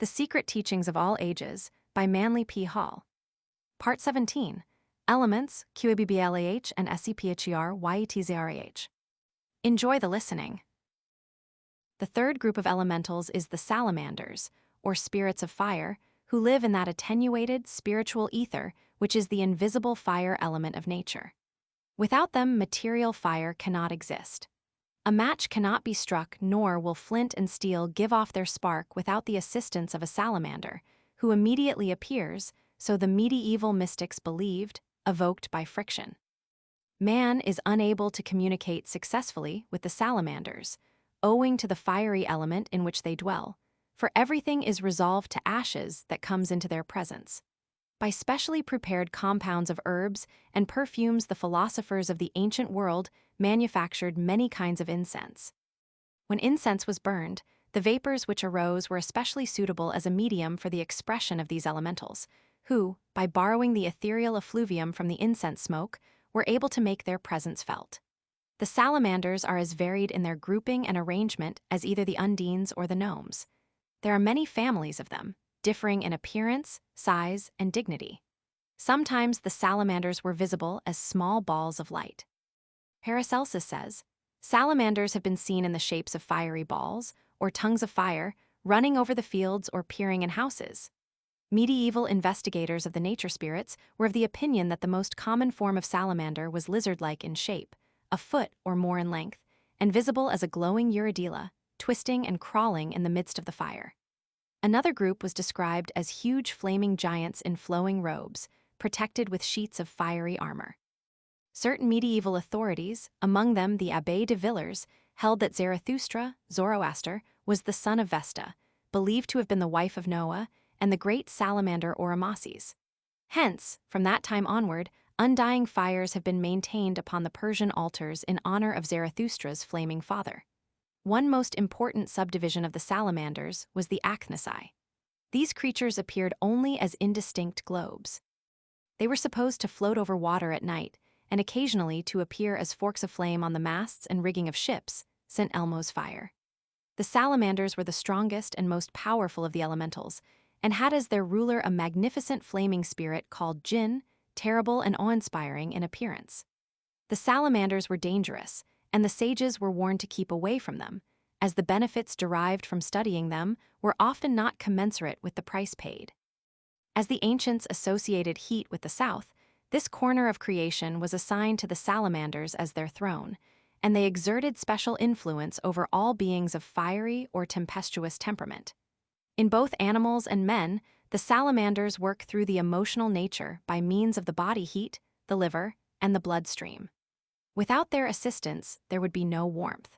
The Secret Teachings of All Ages by ManlyPHall. Part 17. Elements, QABBALAH and SEPHER YETZIRAH. Enjoy the listening. The third group of elementals is the Salamanders, or spirits of fire, who live in that attenuated spiritual ether which is the invisible fire element of nature. Without them, material fire cannot exist. A match cannot be struck, nor will flint and steel give off their spark without the assistance of a salamander, who immediately appears, so the medieval mystics believed, evoked by friction. Man is unable to communicate successfully with the salamanders, owing to the fiery element in which they dwell, for everything is resolved to ashes that comes into their presence. By specially prepared compounds of herbs and perfumes, the philosophers of the ancient world manufactured many kinds of incense. When incense was burned, the vapors which arose were especially suitable as a medium for the expression of these elementals, who, by borrowing the ethereal effluvium from the incense smoke, were able to make their presence felt. The salamanders are as varied in their grouping and arrangement as either the Undines or the Gnomes. There are many families of them, differing in appearance, size, and dignity. Sometimes the salamanders were visible as small balls of light. Paracelsus says, "Salamanders have been seen in the shapes of fiery balls, or tongues of fire, running over the fields or peering in houses." Medieval investigators of the nature spirits were of the opinion that the most common form of salamander was lizard-like in shape, a foot or more in length, and visible as a glowing eurydiela, twisting and crawling in the midst of the fire. Another group was described as huge flaming giants in flowing robes, protected with sheets of fiery armor. Certain medieval authorities, among them the Abbé de Villers, held that Zarathustra, Zoroaster, was the son of Vesta, believed to have been the wife of Noah, and the great salamander Oromazes. Hence, from that time onward, undying fires have been maintained upon the Persian altars in honor of Zarathustra's flaming father. One most important subdivision of the salamanders was the Achnisi. These creatures appeared only as indistinct globes. They were supposed to float over water at night, and occasionally to appear as forks of flame on the masts and rigging of ships, St. Elmo's fire. The salamanders were the strongest and most powerful of the elementals, and had as their ruler a magnificent flaming spirit called Jinn, terrible and awe-inspiring in appearance. The salamanders were dangerous, and the sages were warned to keep away from them, as the benefits derived from studying them were often not commensurate with the price paid. As the ancients associated heat with the south, this corner of creation was assigned to the salamanders as their throne, and they exerted special influence over all beings of fiery or tempestuous temperament. In both animals and men, the salamanders work through the emotional nature by means of the body heat, the liver, and the bloodstream. Without their assistance, there would be no warmth.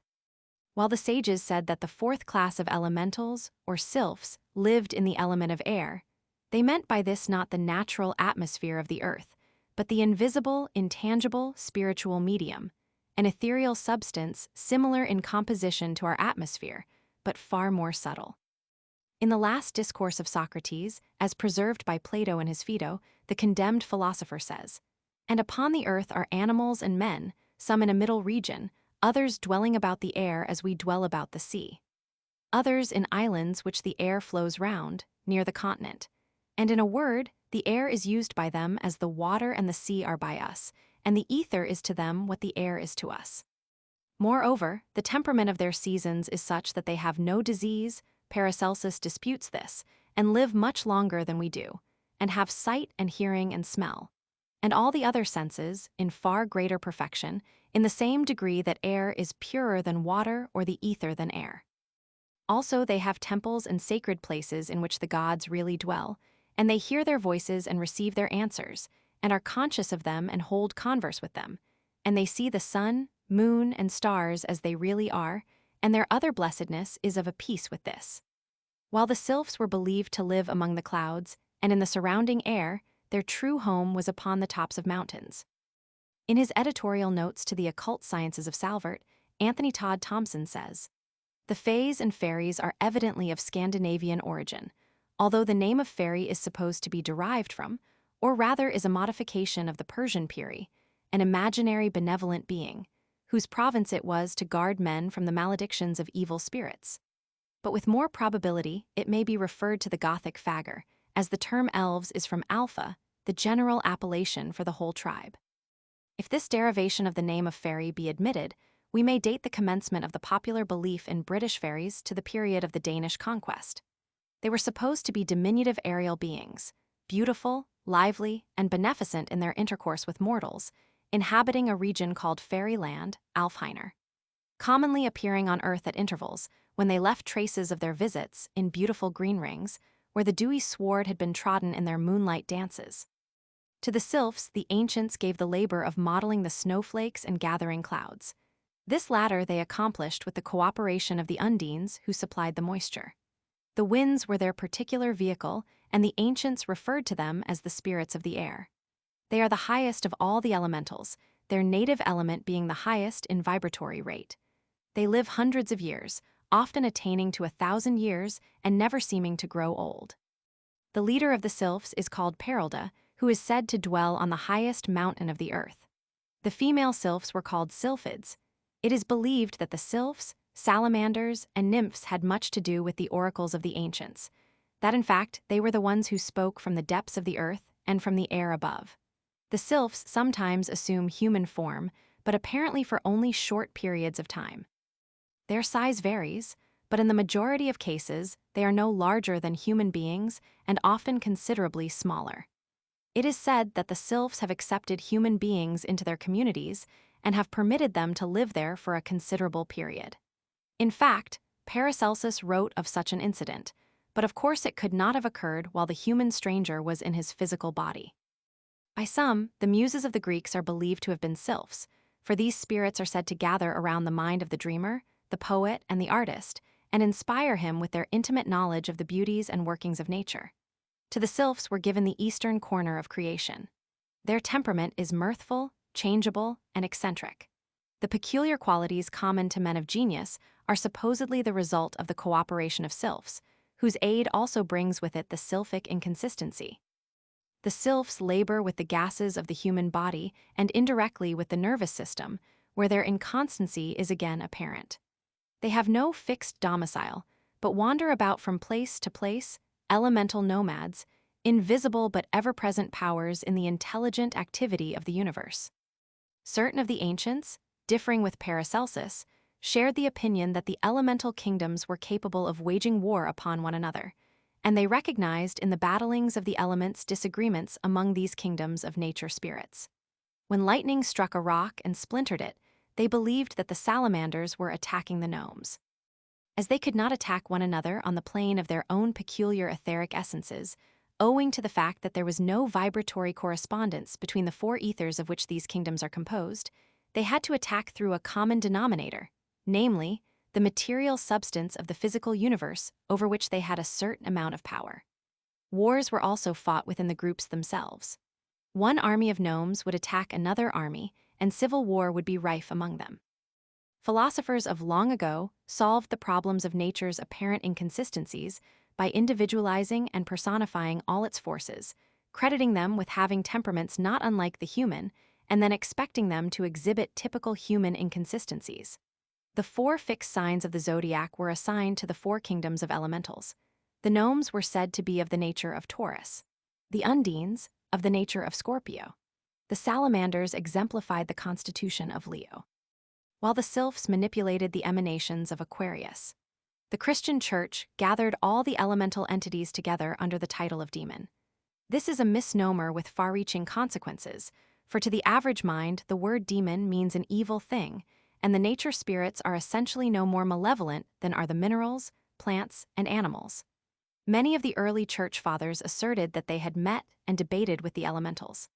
While the sages said that the fourth class of elementals, or Sylphs, lived in the element of air, they meant by this not the natural atmosphere of the earth, but the invisible, intangible, spiritual medium, an ethereal substance similar in composition to our atmosphere, but far more subtle. In the last discourse of Socrates, as preserved by Plato in his Phaedo, the condemned philosopher says, "And upon the earth are animals and men, some in a middle region, others dwelling about the air as we dwell about the sea. Others in islands which the air flows round, near the continent. And in a word, the air is used by them as the water and the sea are by us, and the ether is to them what the air is to us. Moreover, the temperament of their seasons is such that they have no disease, Paracelsus disputes this, and live much longer than we do, and have sight and hearing and smell, and all the other senses, in far greater perfection, in the same degree that air is purer than water or the ether than air. Also they have temples and sacred places in which the gods really dwell, and they hear their voices and receive their answers, and are conscious of them and hold converse with them, and they see the sun, moon, and stars as they really are, and their other blessedness is of a piece with this. While the Sylphs were believed to live among the clouds, and in the surrounding air, their true home was upon the tops of mountains." In his editorial notes to the Occult Sciences of Salvert, Anthony Todd Thompson says, "The fays and fairies are evidently of Scandinavian origin, although the name of fairy is supposed to be derived from, or rather is a modification of the Persian peri, an imaginary benevolent being, whose province it was to guard men from the maledictions of evil spirits. but with more probability, it may be referred to the Gothic fagr, as the term elves is from alpha, the general appellation for the whole tribe. If this derivation of the name of fairy be admitted, we may date the commencement of the popular belief in British fairies to the period of the Danish conquest. They were supposed to be diminutive aerial beings, beautiful, lively, and beneficent in their intercourse with mortals, inhabiting a region called Fairyland, Alfheiner. Commonly appearing on Earth at intervals, when they left traces of their visits in beautiful green rings, where the dewy sward had been trodden in their moonlight dances. To the Sylphs, the ancients gave the labor of modeling the snowflakes and gathering clouds. This latter they accomplished with the cooperation of the Undines, who supplied the moisture. The winds were their particular vehicle, and the ancients referred to them as the spirits of the air. They are the highest of all the elementals, their native element being the highest in vibratory rate. They live hundreds of years, often attaining to 1,000 years and never seeming to grow old. The leader of the Sylphs is called Perelda, who is said to dwell on the highest mountain of the earth. The female Sylphs were called Sylphids. It is believed that the Sylphs, Salamanders, and nymphs had much to do with the oracles of the ancients, that in fact they were the ones who spoke from the depths of the earth and from the air above. The Sylphs sometimes assume human form, but apparently for only short periods of time. Their size varies, but in the majority of cases they are no larger than human beings and often considerably smaller. It is said that the Sylphs have accepted human beings into their communities and have permitted them to live there for a considerable period. In fact, Paracelsus wrote of such an incident, but of course it could not have occurred while the human stranger was in his physical body. By some, the muses of the Greeks are believed to have been Sylphs, for these spirits are said to gather around the mind of the dreamer, the poet, and the artist, and inspire him with their intimate knowledge of the beauties and workings of nature. To the Sylphs were given the eastern corner of creation. Their temperament is mirthful, changeable, and eccentric. The peculiar qualities common to men of genius are supposedly the result of the cooperation of Sylphs, whose aid also brings with it the sylphic inconsistency. The Sylphs labor with the gases of the human body and indirectly with the nervous system, where their inconstancy is again apparent. They have no fixed domicile, but wander about from place to place, elemental nomads, invisible but ever-present powers in the intelligent activity of the universe. Certain of the ancients, differing with Paracelsus, shared the opinion that the elemental kingdoms were capable of waging war upon one another, and they recognized in the battlings of the elements disagreements among these kingdoms of nature spirits. When lightning struck a rock and splintered it, they believed that the Salamanders were attacking the Gnomes. As they could not attack one another on the plane of their own peculiar etheric essences, owing to the fact that there was no vibratory correspondence between the four ethers of which these kingdoms are composed, they had to attack through a common denominator, namely, the material substance of the physical universe over which they had a certain amount of power. Wars were also fought within the groups themselves. One army of gnomes would attack another army, and civil war would be rife among them. Philosophers of long ago solved the problems of nature's apparent inconsistencies by individualizing and personifying all its forces, crediting them with having temperaments not unlike the human, and then expecting them to exhibit typical human inconsistencies. The 4 fixed signs of the zodiac were assigned to the 4 kingdoms of elementals. The gnomes were said to be of the nature of Taurus, the Undines of the nature of Scorpio. The Salamanders exemplified the constitution of Leo, while the Sylphs manipulated the emanations of Aquarius. The Christian Church gathered all the elemental entities together under the title of demon. This is a misnomer with far-reaching consequences, for to the average mind, the word demon means an evil thing, and the nature spirits are essentially no more malevolent than are the minerals, plants, and animals. Many of the early church fathers asserted that they had met and debated with the elementals.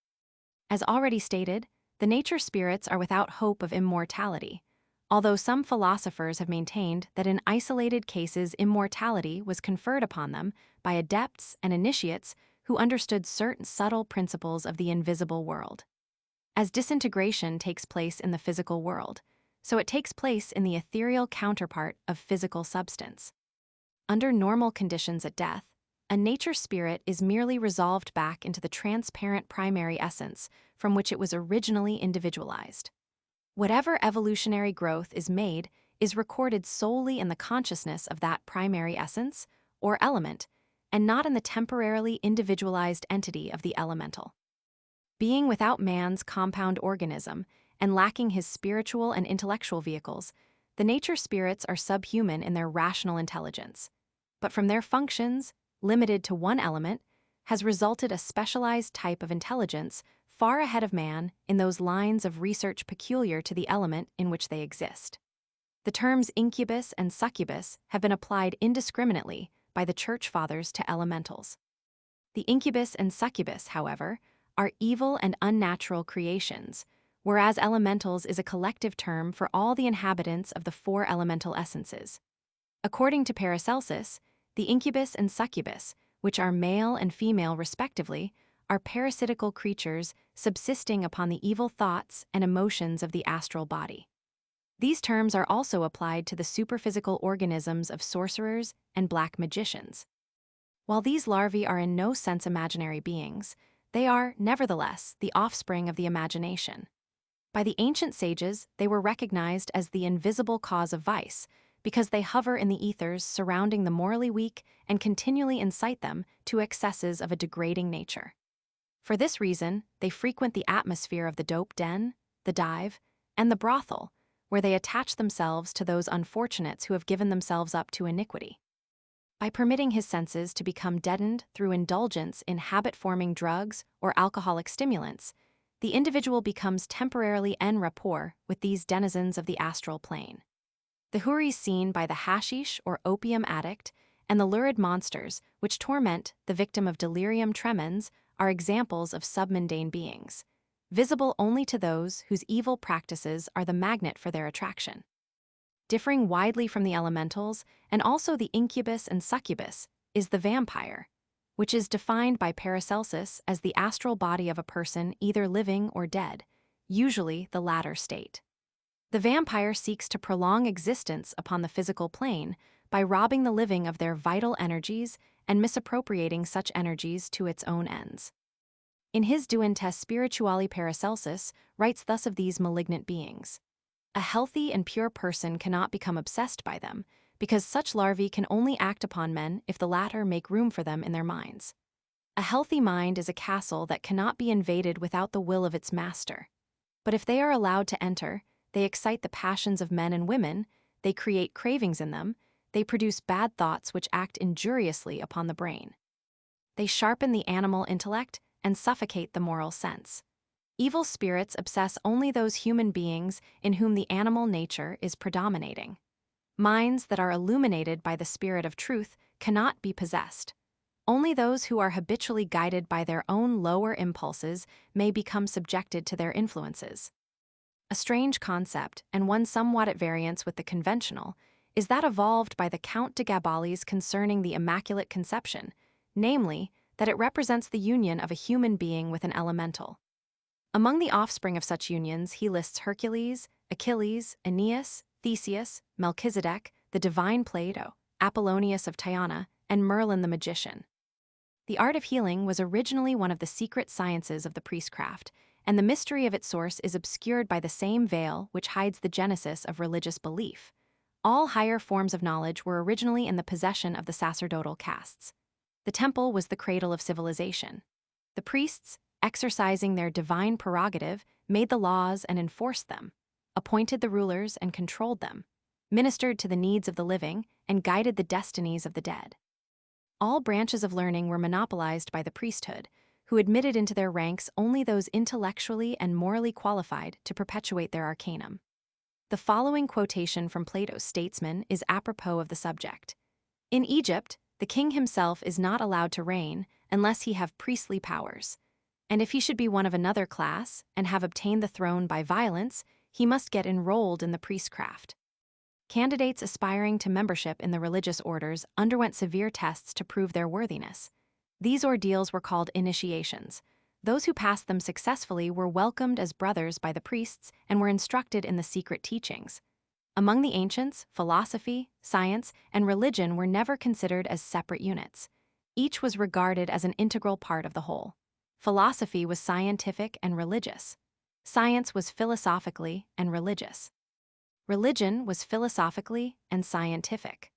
As already stated, the nature spirits are without hope of immortality, although some philosophers have maintained that in isolated cases immortality was conferred upon them by adepts and initiates who understood certain subtle principles of the invisible world. As disintegration takes place in the physical world, so it takes place in the ethereal counterpart of physical substance. Under normal conditions at death, a nature spirit is merely resolved back into the transparent primary essence from which it was originally individualized. Whatever evolutionary growth is made is recorded solely in the consciousness of that primary essence, or element, and not in the temporarily individualized entity of the elemental. Being without man's compound organism and lacking his spiritual and intellectual vehicles, the nature spirits are subhuman in their rational intelligence. But from their functions, limited to one element, has resulted a specialized type of intelligence far ahead of man in those lines of research peculiar to the element in which they exist. The terms incubus and succubus have been applied indiscriminately by the Church Fathers to elementals. The incubus and succubus, however, are evil and unnatural creations, whereas elementals is a collective term for all the inhabitants of the four elemental essences. According to Paracelsus, the incubus and succubus, which are male and female respectively, are parasitical creatures subsisting upon the evil thoughts and emotions of the astral body. These terms are also applied to the superphysical organisms of sorcerers and black magicians. While these larvae are in no sense imaginary beings, they are, nevertheless, the offspring of the imagination. By the ancient sages, they were recognized as the invisible cause of vice, because they hover in the ethers surrounding the morally weak and continually incite them to excesses of a degrading nature. For this reason, they frequent the atmosphere of the dope den, the dive, and the brothel, where they attach themselves to those unfortunates who have given themselves up to iniquity. By permitting his senses to become deadened through indulgence in habit-forming drugs or alcoholic stimulants, the individual becomes temporarily en rapport with these denizens of the astral plane. The houris seen by the hashish or opium addict and the lurid monsters which torment the victim of delirium tremens are examples of submundane beings, visible only to those whose evil practices are the magnet for their attraction. Differing widely from the elementals and also the incubus and succubus is the vampire, which is defined by Paracelsus as the astral body of a person either living or dead, usually the latter state. The vampire seeks to prolong existence upon the physical plane by robbing the living of their vital energies and misappropriating such energies to its own ends. In his Duentes Spirituali, Paracelsus writes thus of these malignant beings: a healthy and pure person cannot become obsessed by them, because such larvae can only act upon men if the latter make room for them in their minds. A healthy mind is a castle that cannot be invaded without the will of its master. But if they are allowed to enter, they excite the passions of men and women, they create cravings in them, they produce bad thoughts which act injuriously upon the brain. They sharpen the animal intellect and suffocate the moral sense. Evil spirits obsess only those human beings in whom the animal nature is predominating. Minds that are illuminated by the spirit of truth cannot be possessed. Only those who are habitually guided by their own lower impulses may become subjected to their influences. A strange concept, and one somewhat at variance with the conventional, is that evolved by the Count de Gabalis concerning the Immaculate Conception, namely, that it represents the union of a human being with an elemental. Among the offspring of such unions, he lists Hercules, Achilles, Aeneas, Theseus, Melchizedek, the divine Plato, Apollonius of Tyana, and Merlin the magician. The art of healing was originally one of the secret sciences of the priestcraft, and the mystery of its source is obscured by the same veil which hides the genesis of religious belief. All higher forms of knowledge were originally in the possession of the sacerdotal castes. The temple was the cradle of civilization. The priests, exercising their divine prerogative, made the laws and enforced them, appointed the rulers and controlled them, ministered to the needs of the living, and guided the destinies of the dead. All branches of learning were monopolized by the priesthood, who admitted into their ranks only those intellectually and morally qualified to perpetuate their arcanum. The following quotation from Plato's Statesman is apropos of the subject. In Egypt, the king himself is not allowed to reign unless he have priestly powers, and if he should be one of another class and have obtained the throne by violence, he must get enrolled in the priestcraft. Candidates aspiring to membership in the religious orders underwent severe tests to prove their worthiness. These ordeals were called initiations. Those who passed them successfully were welcomed as brothers by the priests and were instructed in the secret teachings. Among the ancients, philosophy, science, and religion were never considered as separate units. Each was regarded as an integral part of the whole. Philosophy was scientific and religious. Science was philosophically and religious. Religion was philosophically and scientific.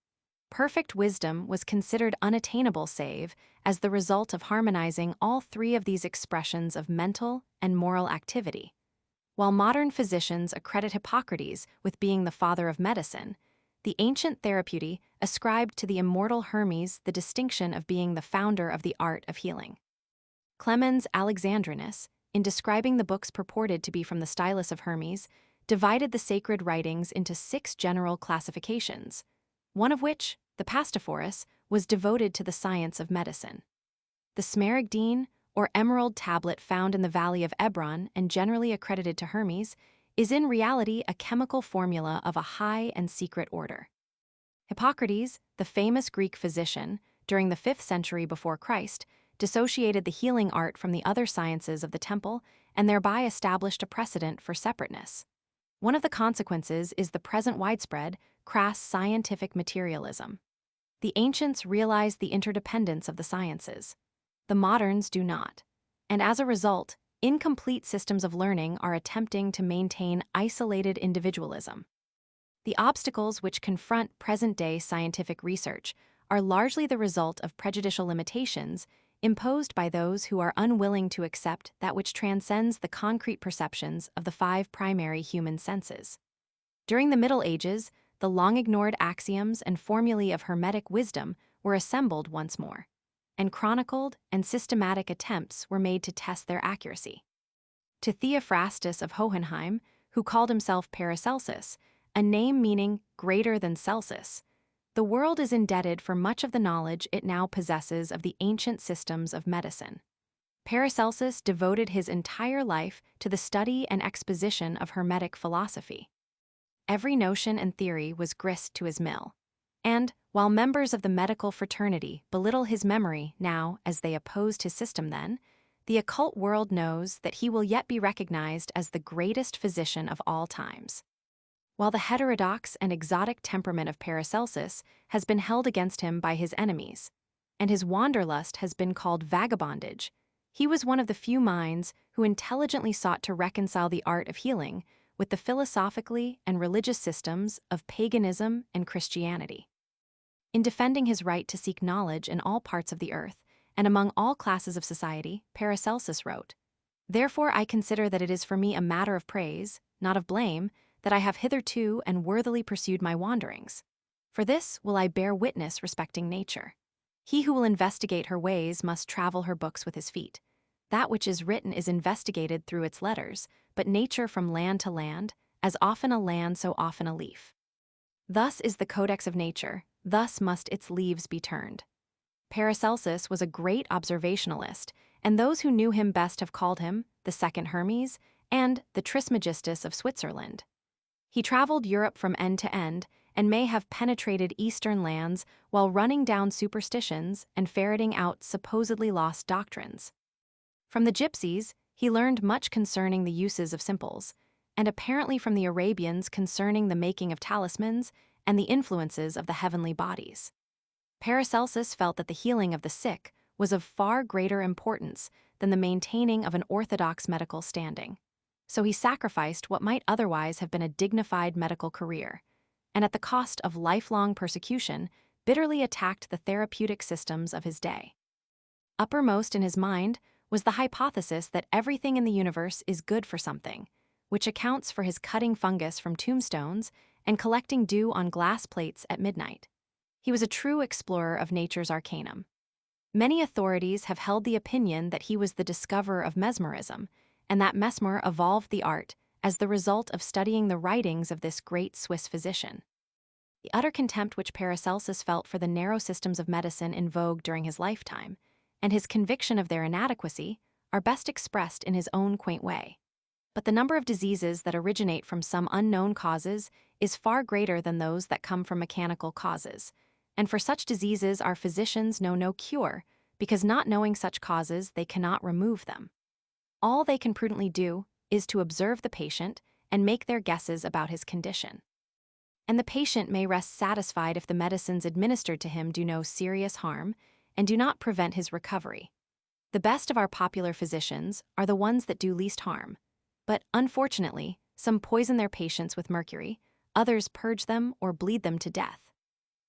Perfect wisdom was considered unattainable save as the result of harmonizing all three of these expressions of mental and moral activity. While modern physicians accredit Hippocrates with being the father of medicine, the ancient Therapeutics ascribed to the immortal Hermes the distinction of being the founder of the art of healing. Clemens Alexandrinus, in describing the books purported to be from the stylus of Hermes, divided the sacred writings into 6 general classifications, one of which, the Pastophorus, was devoted to the science of medicine. The Smaragdine, or emerald tablet found in the valley of Ebron and generally accredited to Hermes, is in reality a chemical formula of a high and secret order. Hippocrates, the famous Greek physician, during the 5th century before Christ, dissociated the healing art from the other sciences of the temple and thereby established a precedent for separateness. One of the consequences is the present widespread, crass scientific materialism. The ancients realized the interdependence of the sciences. The moderns do not, and as a result, incomplete systems of learning are attempting to maintain isolated individualism. The obstacles which confront present-day scientific research are largely the result of prejudicial limitations imposed by those who are unwilling to accept that which transcends the concrete perceptions of the 5 primary human senses. During the Middle Ages, the long-ignored axioms and formulae of Hermetic wisdom were assembled once more, and chronicled and systematic attempts were made to test their accuracy. To Theophrastus of Hohenheim, who called himself Paracelsus, a name meaning greater than Celsus, the world is indebted for much of the knowledge it now possesses of the ancient systems of medicine. Paracelsus devoted his entire life to the study and exposition of Hermetic philosophy. Every notion and theory was grist to his mill. And, while members of the medical fraternity belittle his memory now as they opposed his system then, the occult world knows that he will yet be recognized as the greatest physician of all times. While the heterodox and exotic temperament of Paracelsus has been held against him by his enemies, and his wanderlust has been called vagabondage, he was one of the few minds who intelligently sought to reconcile the art of healing with the philosophically and religious systems of paganism and Christianity. In defending his right to seek knowledge in all parts of the earth and among all classes of society, Paracelsus wrote, "Therefore I consider that it is for me a matter of praise, not of blame, that I have hitherto and worthily pursued my wanderings. For this will I bear witness respecting nature. He who will investigate her ways must travel her books with his feet. That which is written is investigated through its letters, but nature from land to land, as often a land so often a leaf. Thus is the codex of nature, thus must its leaves be turned." Paracelsus was a great observationalist, and those who knew him best have called him the second Hermes and the Trismegistus of Switzerland. He traveled Europe from end to end and may have penetrated Eastern lands while running down superstitions and ferreting out supposedly lost doctrines. From the gypsies, he learned much concerning the uses of simples, and apparently from the Arabians concerning the making of talismans and the influences of the heavenly bodies. Paracelsus felt that the healing of the sick was of far greater importance than the maintaining of an orthodox medical standing. So he sacrificed what might otherwise have been a dignified medical career, and at the cost of lifelong persecution, bitterly attacked the therapeutic systems of his day. Uppermost in his mind was the hypothesis that everything in the universe is good for something, which accounts for his cutting fungus from tombstones and collecting dew on glass plates at midnight. He was a true explorer of nature's arcanum. Many authorities have held the opinion that he was the discoverer of mesmerism, and that Mesmer evolved the art as the result of studying the writings of this great Swiss physician. The utter contempt which Paracelsus felt for the narrow systems of medicine in vogue during his lifetime, and his conviction of their inadequacy, are best expressed in his own quaint way. But the number of diseases that originate from some unknown causes is far greater than those that come from mechanical causes, and for such diseases our physicians know no cure, because not knowing such causes they cannot remove them. All they can prudently do is to observe the patient and make their guesses about his condition. And the patient may rest satisfied if the medicines administered to him do no serious harm and do not prevent his recovery. The best of our popular physicians are the ones that do least harm, but unfortunately, some poison their patients with mercury, others purge them or bleed them to death.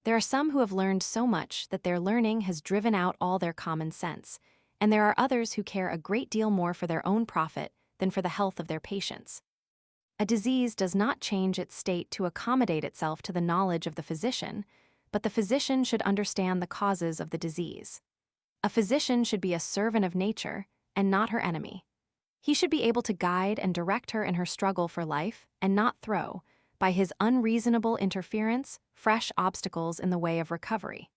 There are some who have learned so much that their learning has driven out all their common sense, and there are others who care a great deal more for their own profit than for the health of their patients. A disease does not change its state to accommodate itself to the knowledge of the physician, but the physician should understand the causes of the disease. A physician should be a servant of nature and not her enemy. He should be able to guide and direct her in her struggle for life and not throw, by his unreasonable interference, fresh obstacles in the way of recovery.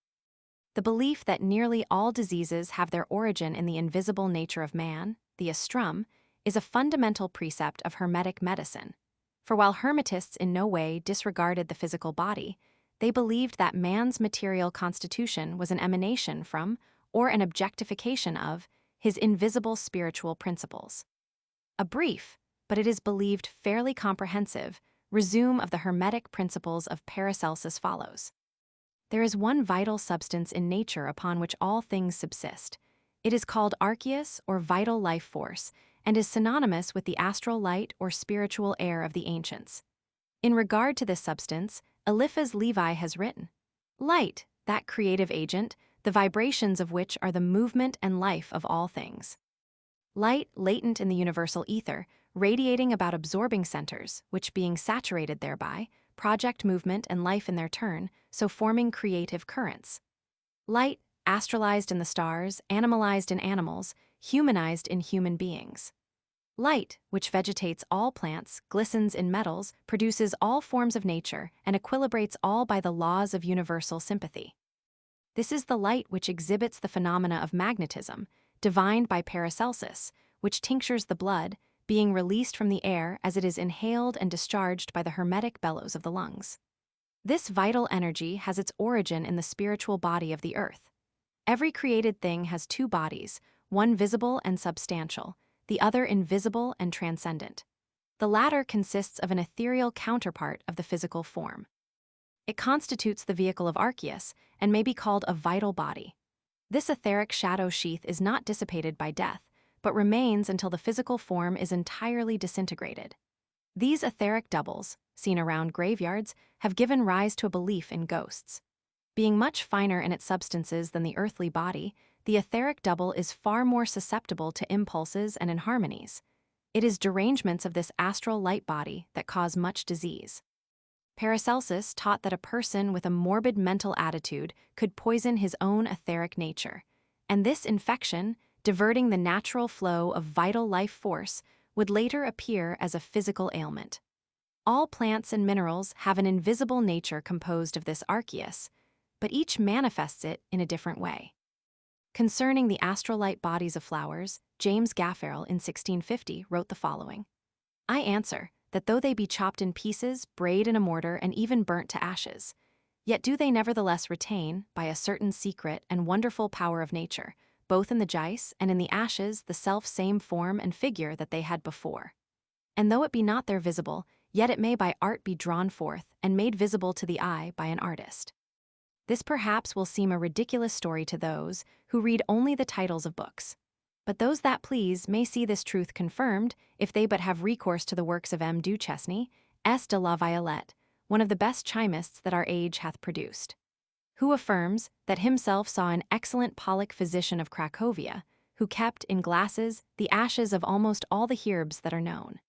The belief that nearly all diseases have their origin in the invisible nature of man, the astrum, is a fundamental precept of Hermetic medicine. For while Hermetists in no way disregarded the physical body, they believed that man's material constitution was an emanation from, or an objectification of, his invisible spiritual principles. A brief, but it is believed fairly comprehensive, resume of the Hermetic principles of Paracelsus follows. There is one vital substance in nature upon which all things subsist. It is called archeus, or vital life force, and is synonymous with the astral light or spiritual air of the ancients. In regard to this substance, Eliphas Levi has written, "Light, that creative agent, the vibrations of which are the movement and life of all things." Light latent in the universal ether, radiating about absorbing centers, which being saturated thereby, project movement and life in their turn, so forming creative currents. Light, astralized in the stars, animalized in animals, humanized in human beings. Light, which vegetates all plants, glistens in metals, produces all forms of nature, and equilibrates all by the laws of universal sympathy. This is the light which exhibits the phenomena of magnetism, divined by Paracelsus, which tinctures the blood, being released from the air as it is inhaled and discharged by the hermetic bellows of the lungs. This vital energy has its origin in the spiritual body of the earth. Every created thing has two bodies, one visible and substantial, the other invisible and transcendent. The latter consists of an ethereal counterpart of the physical form. It constitutes the vehicle of Archeus and may be called a vital body. This etheric shadow sheath is not dissipated by death, but remains until the physical form is entirely disintegrated. These etheric doubles, seen around graveyards, have given rise to a belief in ghosts. Being much finer in its substances than the earthly body, the etheric double is far more susceptible to impulses and inharmonies. It is derangements of this astral light body that cause much disease. Paracelsus taught that a person with a morbid mental attitude could poison his own etheric nature, and this infection, diverting the natural flow of vital life force, would later appear as a physical ailment. All plants and minerals have an invisible nature composed of this archeus, but each manifests it in a different way. Concerning the astral light bodies of flowers, James Gaffarel in 1650 wrote the following: "I answer that though they be chopped in pieces, brayed in a mortar, and even burnt to ashes, yet do they nevertheless retain, by a certain secret and wonderful power of nature, both in the jice and in the ashes, the self-same form and figure that they had before. And though it be not there visible, yet it may by art be drawn forth and made visible to the eye by an artist." This perhaps will seem a ridiculous story to those who read only the titles of books. But those that please may see this truth confirmed if they but have recourse to the works of M. Duchesne, S. de la Violette, one of the best chimists that our age hath produced, who affirms that himself saw an excellent Pollock physician of Cracovia, who kept in glasses the ashes of almost all the herbs that are known.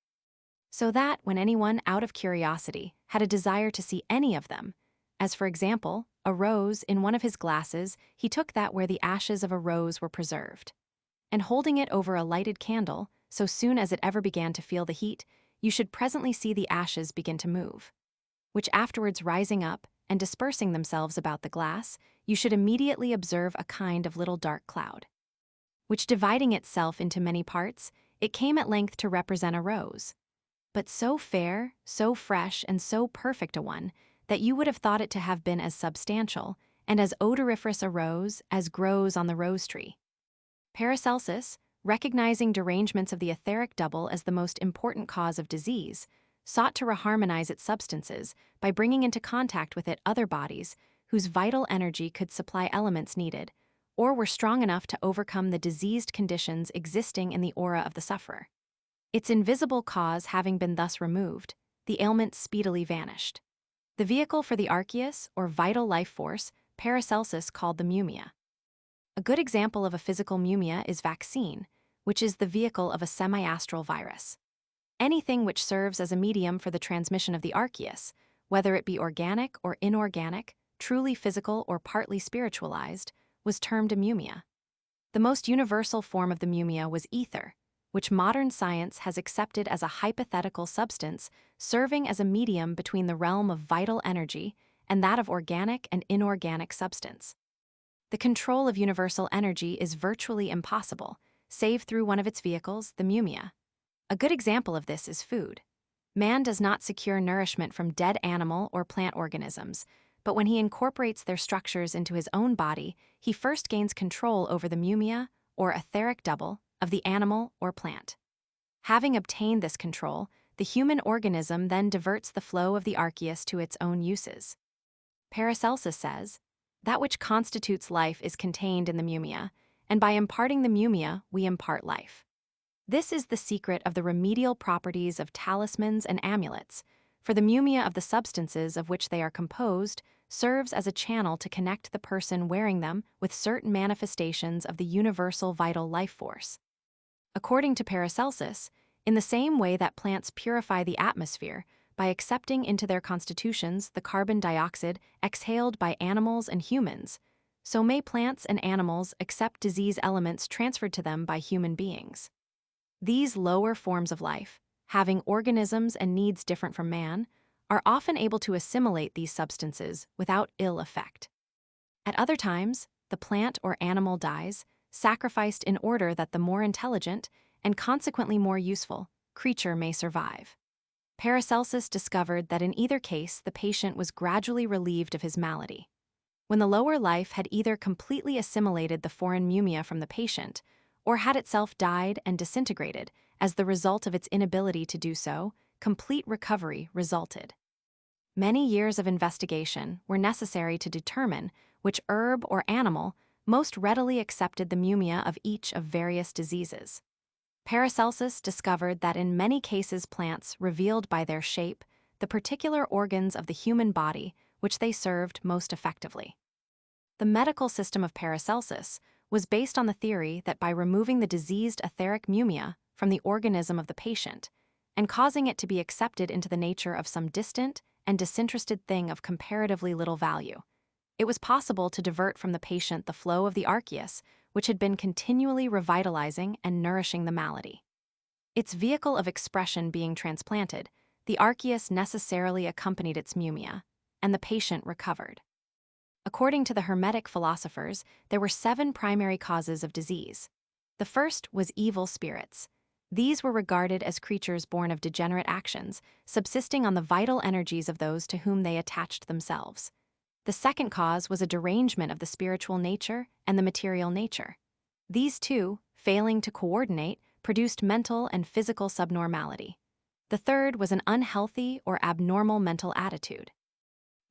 So that when anyone out of curiosity had a desire to see any of them, as for example, a rose in one of his glasses, he took that where the ashes of a rose were preserved, and holding it over a lighted candle, so soon as it ever began to feel the heat, you should presently see the ashes begin to move, which afterwards rising up and dispersing themselves about the glass, you should immediately observe a kind of little dark cloud, which dividing itself into many parts, it came at length to represent a rose, but so fair, so fresh, and so perfect a one, that you would have thought it to have been as substantial and as odoriferous a rose as grows on the rose tree. Paracelsus, recognizing derangements of the etheric double as the most important cause of disease, sought to reharmonize its substances by bringing into contact with it other bodies whose vital energy could supply elements needed, or were strong enough to overcome the diseased conditions existing in the aura of the sufferer. Its invisible cause having been thus removed, the ailment speedily vanished. The vehicle for the arceus, or vital life force, Paracelsus called the mumia. A good example of a physical mumia is vaccine, which is the vehicle of a semi-astral virus. Anything which serves as a medium for the transmission of the arceus, whether it be organic or inorganic, truly physical or partly spiritualized, was termed a mumia. The most universal form of the mumia was ether, which modern science has accepted as a hypothetical substance serving as a medium between the realm of vital energy and that of organic and inorganic substance. The control of universal energy is virtually impossible, save through one of its vehicles, the mumia. A good example of this is food. Man does not secure nourishment from dead animal or plant organisms, but when he incorporates their structures into his own body, he first gains control over the mumia, or etheric double, of the animal or plant. Having obtained this control, the human organism then diverts the flow of the arceus to its own uses. Paracelsus says, "That which constitutes life is contained in the mumia, and by imparting the mumia, we impart life." This is the secret of the remedial properties of talismans and amulets, for the mumia of the substances of which they are composed serves as a channel to connect the person wearing them with certain manifestations of the universal vital life force. According to Paracelsus, in the same way that plants purify the atmosphere by accepting into their constitutions the carbon dioxide exhaled by animals and humans, so may plants and animals accept disease elements transferred to them by human beings. These lower forms of life, having organisms and needs different from man, are often able to assimilate these substances without ill effect. At other times, the plant or animal dies, sacrificed in order that the more intelligent, and consequently more useful, creature may survive. Paracelsus discovered that in either case the patient was gradually relieved of his malady. When the lower life had either completely assimilated the foreign mumia from the patient, or had itself died and disintegrated as the result of its inability to do so, complete recovery resulted. Many years of investigation were necessary to determine which herb or animal most readily accepted the mumia of each of various diseases. Paracelsus discovered that in many cases plants revealed by their shape the particular organs of the human body which they served most effectively. The medical system of Paracelsus was based on the theory that by removing the diseased etheric mumia from the organism of the patient and causing it to be accepted into the nature of some distant and disinterested thing of comparatively little value, it was possible to divert from the patient the flow of the arceus, which had been continually revitalizing and nourishing the malady. Its vehicle of expression being transplanted, the arceus necessarily accompanied its mumia, and the patient recovered. According to the Hermetic philosophers, there were 7 primary causes of disease. The first was evil spirits. These were regarded as creatures born of degenerate actions, subsisting on the vital energies of those to whom they attached themselves. The second cause was a derangement of the spiritual nature and the material nature. These two, failing to coordinate, produced mental and physical subnormality. The third was an unhealthy or abnormal mental attitude.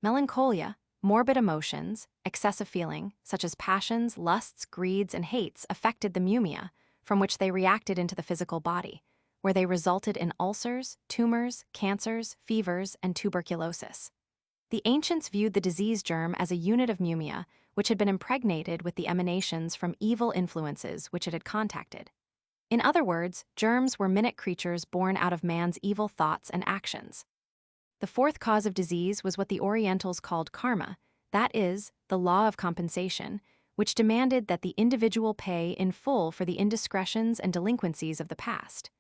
Melancholia, morbid emotions, excessive feeling, such as passions, lusts, greeds, and hates, affected the mumia, from which they reacted into the physical body, where they resulted in ulcers, tumors, cancers, fevers, and tuberculosis. The ancients viewed the disease germ as a unit of mumia, which had been impregnated with the emanations from evil influences which it had contacted. In other words, germs were minute creatures born out of man's evil thoughts and actions. The fourth cause of disease was what the Orientals called karma, that is, the law of compensation, which demanded that the individual pay in full for the indiscretions and delinquencies of the past.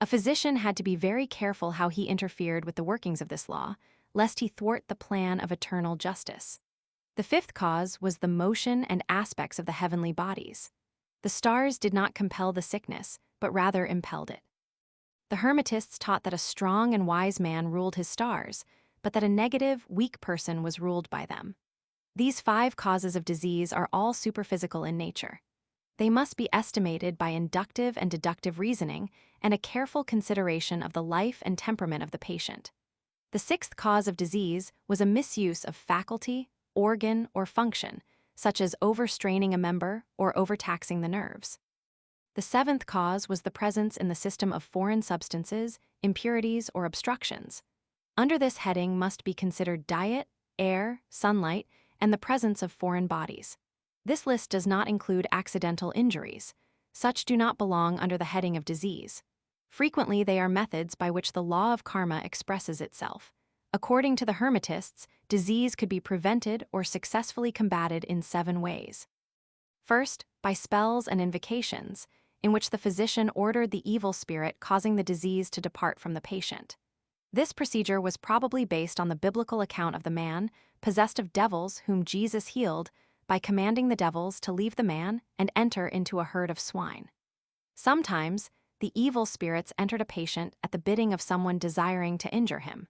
A physician had to be very careful how he interfered with the workings of this law, lest he thwart the plan of eternal justice. The fifth cause was the motion and aspects of the heavenly bodies. The stars did not compel the sickness, but rather impelled it. The Hermetists taught that a strong and wise man ruled his stars, but that a negative, weak person was ruled by them. These 5 causes of disease are all superphysical in nature. They must be estimated by inductive and deductive reasoning and a careful consideration of the life and temperament of the patient. The 6th cause of disease was a misuse of faculty, organ, or function, such as overstraining a member or overtaxing the nerves. The 7th cause was the presence in the system of foreign substances, impurities, or obstructions. Under this heading must be considered diet, air, sunlight, and the presence of foreign bodies. This list does not include accidental injuries. Such do not belong under the heading of disease. Frequently, they are methods by which the law of karma expresses itself. According to the Hermetists, disease could be prevented or successfully combated in 7 ways. First, by spells and invocations, in which the physician ordered the evil spirit causing the disease to depart from the patient. This procedure was probably based on the biblical account of the man possessed of devils whom Jesus healed by commanding the devils to leave the man and enter into a herd of swine. Sometimes, the evil spirits entered a patient at the bidding of someone desiring to injure him.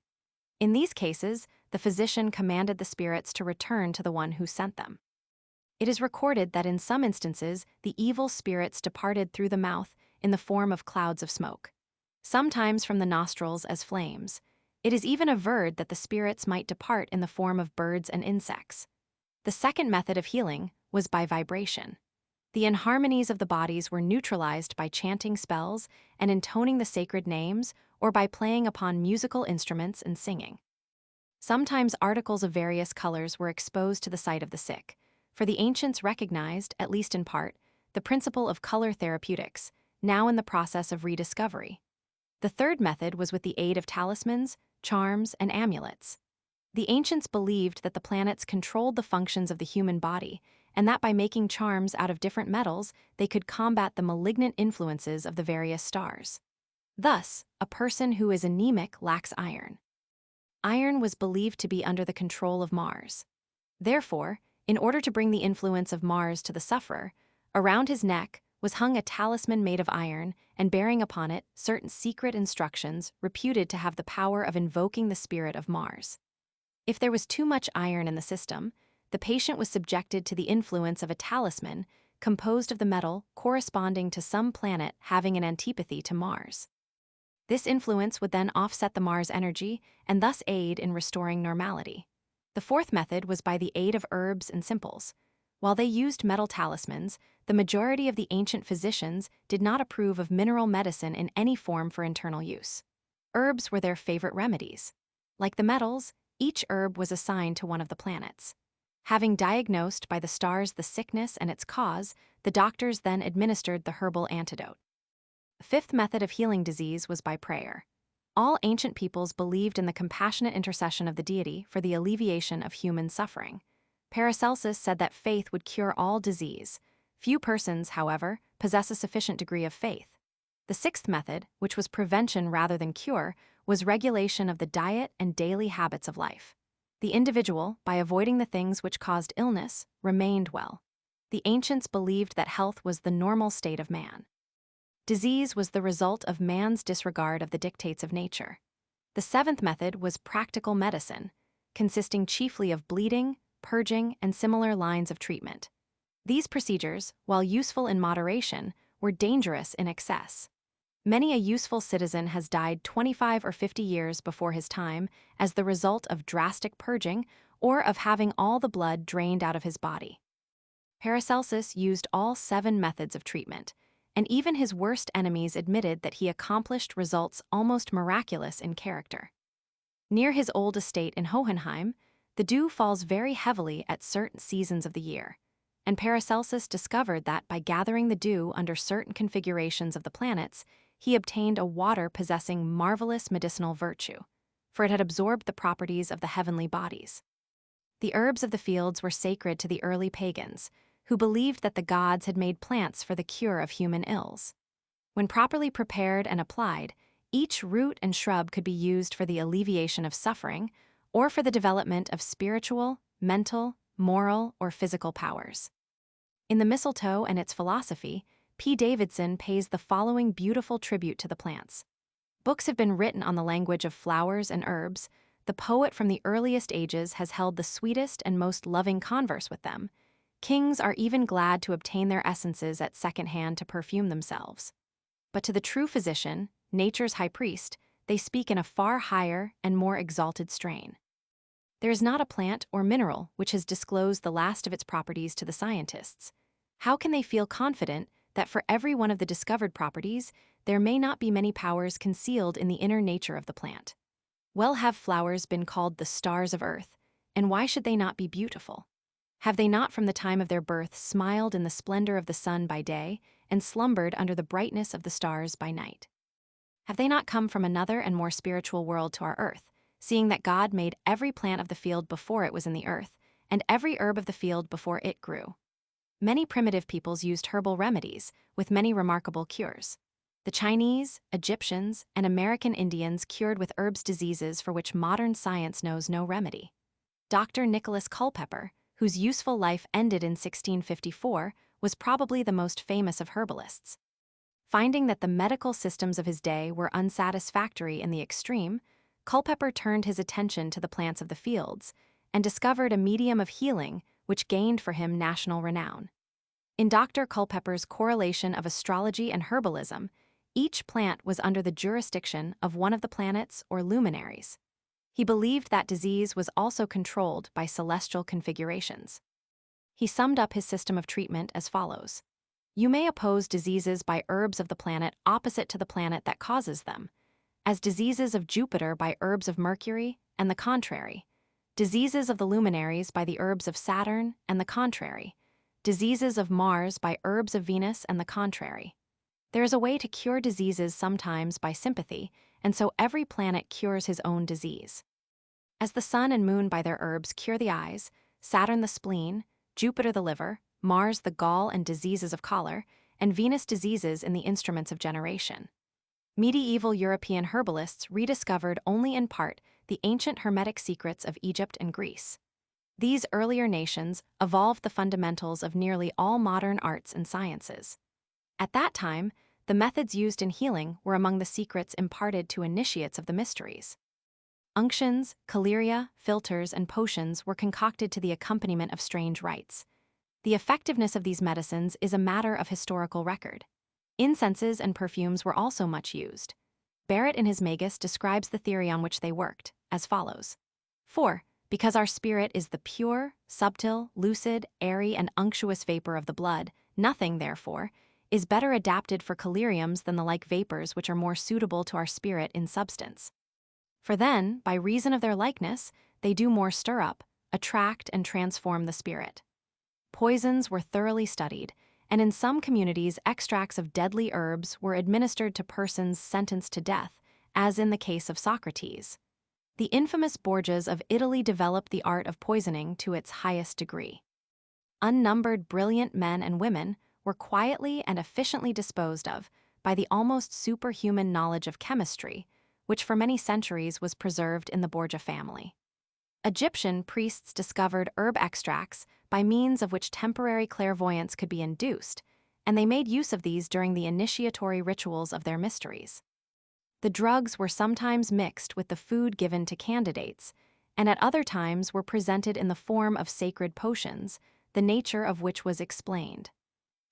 In these cases, the physician commanded the spirits to return to the one who sent them. It is recorded that in some instances, the evil spirits departed through the mouth in the form of clouds of smoke, sometimes from the nostrils as flames. It is even averred that the spirits might depart in the form of birds and insects. The second method of healing was by vibration. The inharmonies of the bodies were neutralized by chanting spells and intoning the sacred names or by playing upon musical instruments and singing. Sometimes articles of various colors were exposed to the sight of the sick, for the ancients recognized, at least in part, the principle of color therapeutics, now in the process of rediscovery. The third method was with the aid of talismans, charms, and amulets. The ancients believed that the planets controlled the functions of the human body, and that by making charms out of different metals, they could combat the malignant influences of the various stars. Thus, a person who is anemic lacks iron. Iron was believed to be under the control of Mars. Therefore, in order to bring the influence of Mars to the sufferer, around his neck was hung a talisman made of iron and bearing upon it certain secret instructions reputed to have the power of invoking the spirit of Mars. If there was too much iron in the system, the patient was subjected to the influence of a talisman composed of the metal corresponding to some planet having an antipathy to Mars. This influence would then offset the Mars energy and thus aid in restoring normality. The fourth method was by the aid of herbs and simples. While they used metal talismans, the majority of the ancient physicians did not approve of mineral medicine in any form for internal use. Herbs were their favorite remedies. Like the metals, each herb was assigned to one of the planets. Having diagnosed by the stars the sickness and its cause, the doctors then administered the herbal antidote. The fifth method of healing disease was by prayer. All ancient peoples believed in the compassionate intercession of the deity for the alleviation of human suffering. Paracelsus said that faith would cure all disease. Few persons, however, possess a sufficient degree of faith. The sixth method, which was prevention rather than cure, was regulation of the diet and daily habits of life. The individual, by avoiding the things which caused illness, remained well. The ancients believed that health was the normal state of man. Disease was the result of man's disregard of the dictates of nature. The seventh method was practical medicine, consisting chiefly of bleeding, purging, and similar lines of treatment. These procedures, while useful in moderation, were dangerous in excess. Many a useful citizen has died 25 or 50 years before his time as the result of drastic purging or of having all the blood drained out of his body. Paracelsus used all 7 methods of treatment, and even his worst enemies admitted that he accomplished results almost miraculous in character. Near his old estate in Hohenheim, the dew falls very heavily at certain seasons of the year, and Paracelsus discovered that by gathering the dew under certain configurations of the planets, he obtained a water possessing marvelous medicinal virtue, for it had absorbed the properties of the heavenly bodies. The herbs of the fields were sacred to the early pagans, who believed that the gods had made plants for the cure of human ills. When properly prepared and applied, each root and shrub could be used for the alleviation of suffering or for the development of spiritual, mental, moral, or physical powers. In The Mistletoe and Its Philosophy, P. Davidson pays the following beautiful tribute to the plants. Books have been written on the language of flowers and herbs. The poet from the earliest ages has held the sweetest and most loving converse with them. Kings are even glad to obtain their essences at second hand to perfume themselves. But to the true physician, nature's high priest, they speak in a far higher and more exalted strain. There is not a plant or mineral which has disclosed the last of its properties to the scientists. How can they feel confident that for every one of the discovered properties, there may not be many powers concealed in the inner nature of the plant? Well, have flowers been called the stars of earth, and why should they not be beautiful? Have they not from the time of their birth smiled in the splendor of the sun by day, and slumbered under the brightness of the stars by night? Have they not come from another and more spiritual world to our earth, seeing that God made every plant of the field before it was in the earth, and every herb of the field before it grew? Many primitive peoples used herbal remedies, with many remarkable cures. The Chinese, Egyptians, and American Indians cured with herbs diseases for which modern science knows no remedy. Dr. Nicholas Culpeper, whose useful life ended in 1654, was probably the most famous of herbalists. Finding that the medical systems of his day were unsatisfactory in the extreme, Culpeper turned his attention to the plants of the fields and discovered a medium of healing which gained for him national renown. In Dr. Culpeper's correlation of astrology and herbalism, each plant was under the jurisdiction of one of the planets or luminaries. He believed that disease was also controlled by celestial configurations. He summed up his system of treatment as follows. You may oppose diseases by herbs of the planet opposite to the planet that causes them, as diseases of Jupiter by herbs of Mercury, and the contrary, diseases of the luminaries by the herbs of Saturn, and the contrary, diseases of Mars by herbs of Venus, and the contrary. There is a way to cure diseases sometimes by sympathy, and so every planet cures his own disease. As the sun and moon by their herbs cure the eyes, Saturn the spleen, Jupiter the liver, Mars the gall and diseases of choler, and Venus diseases in the instruments of generation. Medieval European herbalists rediscovered only in part the ancient Hermetic secrets of Egypt and Greece. These earlier nations evolved the fundamentals of nearly all modern arts and sciences. At that time, the methods used in healing were among the secrets imparted to initiates of the mysteries. Unctions, collyria, philters, and potions were concocted to the accompaniment of strange rites. The effectiveness of these medicines is a matter of historical record. Incenses and perfumes were also much used. Barrett in his Magus describes the theory on which they worked, as follows. 4. Because our spirit is the pure, subtle, lucid, airy, and unctuous vapor of the blood, nothing, therefore, is better adapted for collyriums than the like vapors which are more suitable to our spirit in substance. For then, by reason of their likeness, they do more stir up, attract, and transform the spirit. Poisons were thoroughly studied, and in some communities extracts of deadly herbs were administered to persons sentenced to death, as in the case of Socrates. The infamous Borgias of Italy developed the art of poisoning to its highest degree. Unnumbered brilliant men and women were quietly and efficiently disposed of by the almost superhuman knowledge of chemistry, which for many centuries was preserved in the Borgia family. Egyptian priests discovered herb extracts by means of which temporary clairvoyance could be induced, and they made use of these during the initiatory rituals of their mysteries. The drugs were sometimes mixed with the food given to candidates, and at other times were presented in the form of sacred potions, the nature of which was explained.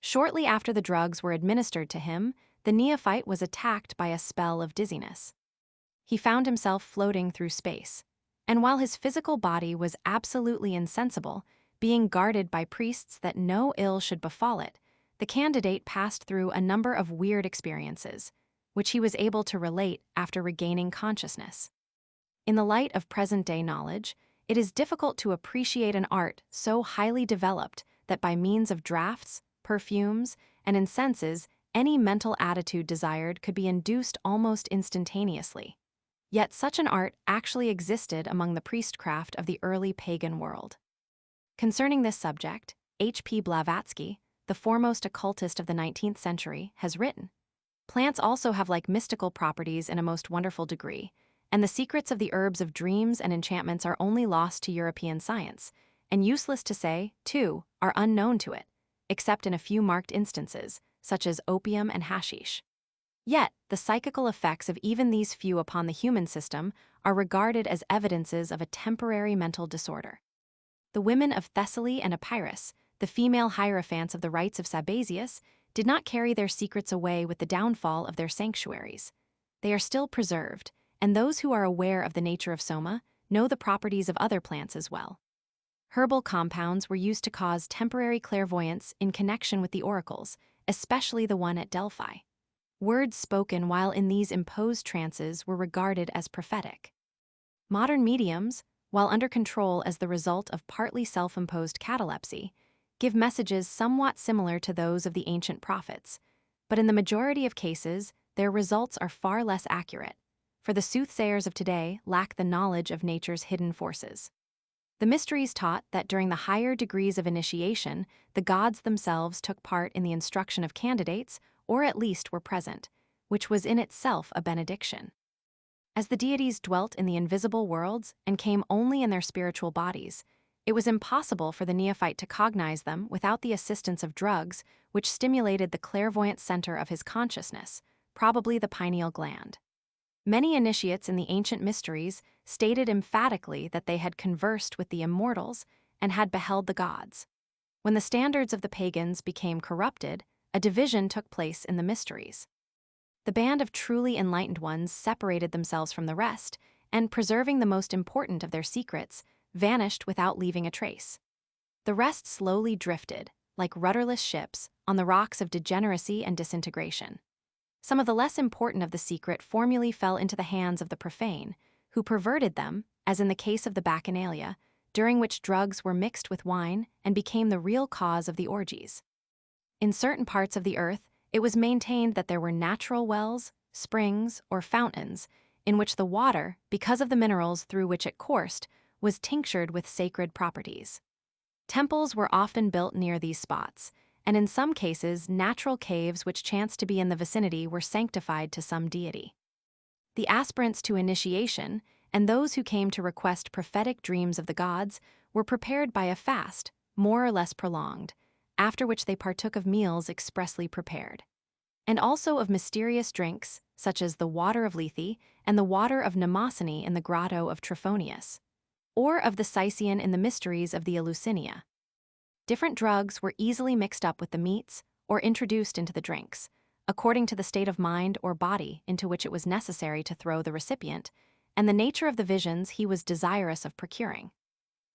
Shortly after the drugs were administered to him, the neophyte was attacked by a spell of dizziness. He found himself floating through space, and while his physical body was absolutely insensible, being guarded by priests that no ill should befall it, the candidate passed through a number of weird experiences, which he was able to relate after regaining consciousness. In the light of present-day knowledge, it is difficult to appreciate an art so highly developed that by means of drafts, perfumes, and incenses, any mental attitude desired could be induced almost instantaneously. Yet such an art actually existed among the priestcraft of the early pagan world. Concerning this subject, H.P. Blavatsky, the foremost occultist of the 19th century, has written, "Plants also have like mystical properties in a most wonderful degree, and the secrets of the herbs of dreams and enchantments are only lost to European science, and useless to say, too, are unknown to it, except in a few marked instances, such as opium and hashish. Yet, the psychical effects of even these few upon the human system are regarded as evidences of a temporary mental disorder. The women of Thessaly and Epirus, the female hierophants of the rites of Sabazius, did not carry their secrets away with the downfall of their sanctuaries. They are still preserved, and those who are aware of the nature of soma know the properties of other plants as well. Herbal compounds were used to cause temporary clairvoyance in connection with the oracles, especially the one at Delphi. Words spoken while in these imposed trances were regarded as prophetic. Modern mediums, while under control as the result of partly self-imposed catalepsy, give messages somewhat similar to those of the ancient prophets, but in the majority of cases, their results are far less accurate, for the soothsayers of today lack the knowledge of nature's hidden forces. The mysteries taught that during the higher degrees of initiation, the gods themselves took part in the instruction of candidates, or at least were present, which was in itself a benediction. As the deities dwelt in the invisible worlds and came only in their spiritual bodies, it was impossible for the neophyte to cognize them without the assistance of drugs, which stimulated the clairvoyant center of his consciousness, probably the pineal gland. Many initiates in the ancient mysteries stated emphatically that they had conversed with the immortals and had beheld the gods. When the standards of the pagans became corrupted, a division took place in the mysteries. The band of truly enlightened ones separated themselves from the rest, and preserving the most important of their secrets, vanished without leaving a trace. The rest slowly drifted, like rudderless ships, on the rocks of degeneracy and disintegration. Some of the less important of the secret formulae fell into the hands of the profane, who perverted them, as in the case of the Bacchanalia, during which drugs were mixed with wine and became the real cause of the orgies. In certain parts of the earth, it was maintained that there were natural wells, springs, or fountains, in which the water, because of the minerals through which it coursed, was tinctured with sacred properties. Temples were often built near these spots, and in some cases, natural caves which chanced to be in the vicinity were sanctified to some deity. The aspirants to initiation, and those who came to request prophetic dreams of the gods, were prepared by a fast, more or less prolonged, after which they partook of meals expressly prepared, and also of mysterious drinks, such as the water of Lethe and the water of Mnemosyne in the grotto of Trophonius, or of the Sicyon in the mysteries of the Eleusinian. Different drugs were easily mixed up with the meats or introduced into the drinks, according to the state of mind or body into which it was necessary to throw the recipient, and the nature of the visions he was desirous of procuring.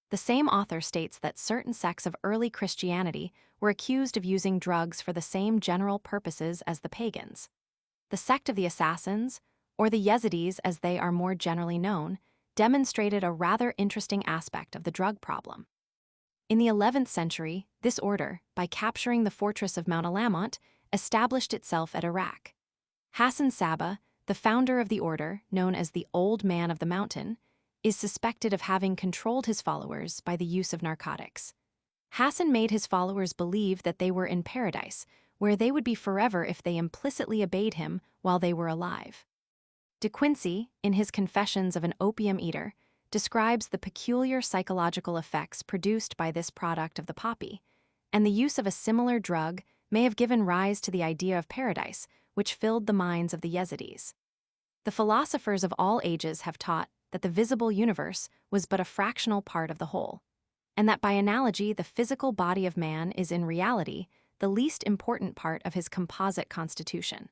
The same author states that certain sects of early Christianity were accused of using drugs for the same general purposes as the pagans. The sect of the Assassins, or the Yazidis as they are more generally known, demonstrated a rather interesting aspect of the drug problem. In the 11th century, this order, by capturing the fortress of Mount Alamont, established itself at Iraq. Hassan Sabbah, the founder of the order, known as the Old Man of the Mountain, is suspected of having controlled his followers by the use of narcotics. Hassan made his followers believe that they were in paradise, where they would be forever if they implicitly obeyed him while they were alive. De Quincey, in his Confessions of an Opium Eater, describes the peculiar psychological effects produced by this product of the poppy, and the use of a similar drug may have given rise to the idea of paradise, which filled the minds of the Yazidis. The philosophers of all ages have taught that the visible universe was but a fractional part of the whole, and that by analogy the physical body of man is in reality the least important part of his composite constitution.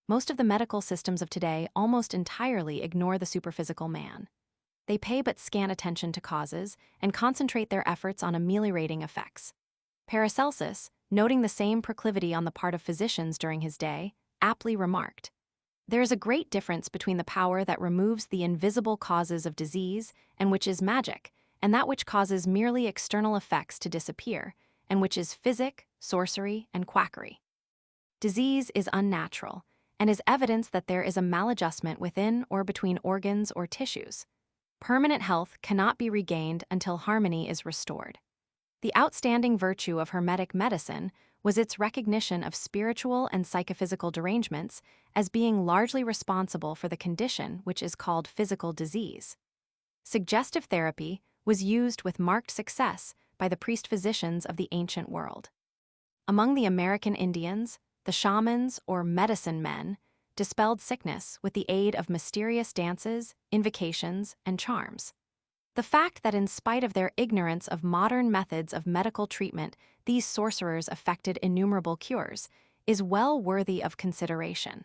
Most of the medical systems of today almost entirely ignore the superphysical man. They pay but scant attention to causes and concentrate their efforts on ameliorating effects. Paracelsus, noting the same proclivity on the part of physicians during his day, aptly remarked, "There is a great difference between the power that removes the invisible causes of disease and which is magic, and that which causes merely external effects to disappear, and which is physic, sorcery, and quackery. Disease is unnatural, and is evidence that there is a maladjustment within or between organs or tissues. Permanent health cannot be regained until harmony is restored. The outstanding virtue of Hermetic medicine was its recognition of spiritual and psychophysical derangements as being largely responsible for the condition which is called physical disease. Suggestive therapy was used with marked success by the priest-physicians of the ancient world. Among the American Indians, the shamans or medicine men dispelled sickness with the aid of mysterious dances, invocations, and charms. The fact that in spite of their ignorance of modern methods of medical treatment, these sorcerers effected innumerable cures, is well worthy of consideration.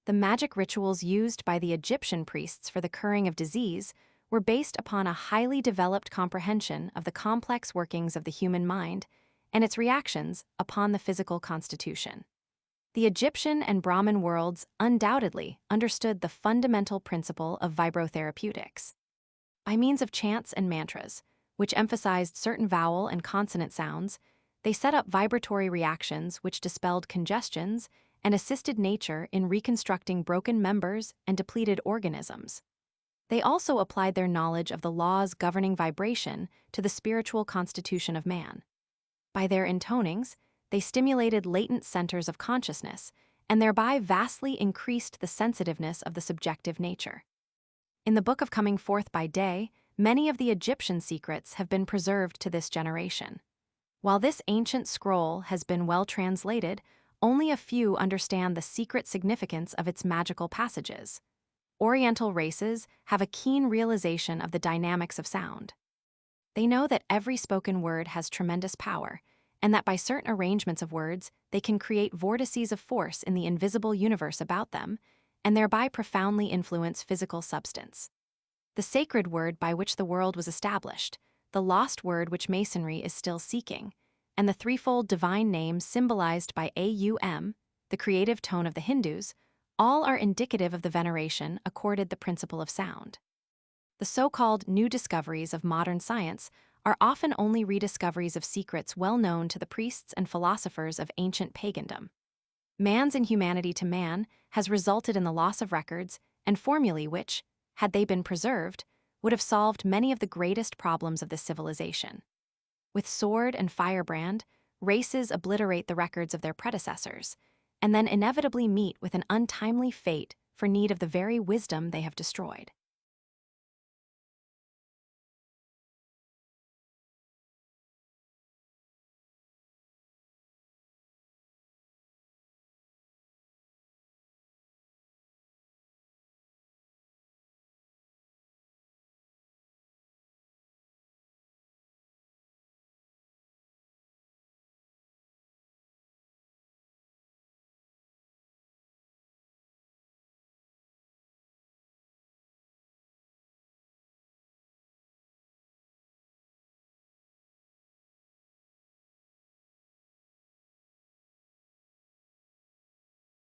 The magic rituals used by the Egyptian priests for the curing of disease were based upon a highly developed comprehension of the complex workings of the human mind and its reactions upon the physical constitution. The Egyptian and Brahmin worlds undoubtedly understood the fundamental principle of vibrotherapeutics. By means of chants and mantras, which emphasized certain vowel and consonant sounds, they set up vibratory reactions which dispelled congestions and assisted nature in reconstructing broken members and depleted organisms. They also applied their knowledge of the laws governing vibration to the spiritual constitution of man. By their intonings, they stimulated latent centers of consciousness and thereby vastly increased the sensitiveness of the subjective nature. In the Book of Coming Forth by Day, many of the Egyptian secrets have been preserved to this generation. While this ancient scroll has been well translated, only a few understand the secret significance of its magical passages. Oriental races have a keen realization of the dynamics of sound. They know that every spoken word has tremendous power, and that by certain arrangements of words, they can create vortices of force in the invisible universe about them, and thereby profoundly influence physical substance. The sacred word by which the world was established, the lost word which Masonry is still seeking, and the threefold divine name symbolized by Aum, the creative tone of the Hindus, all are indicative of the veneration accorded the principle of sound. The so-called new discoveries of modern science are often only rediscoveries of secrets well known to the priests and philosophers of ancient pagandom. Man's inhumanity to man has resulted in the loss of records and formulae which, had they been preserved, would have solved many of the greatest problems of this civilization. With sword and firebrand, races obliterate the records of their predecessors, and then inevitably meet with an untimely fate for need of the very wisdom they have destroyed.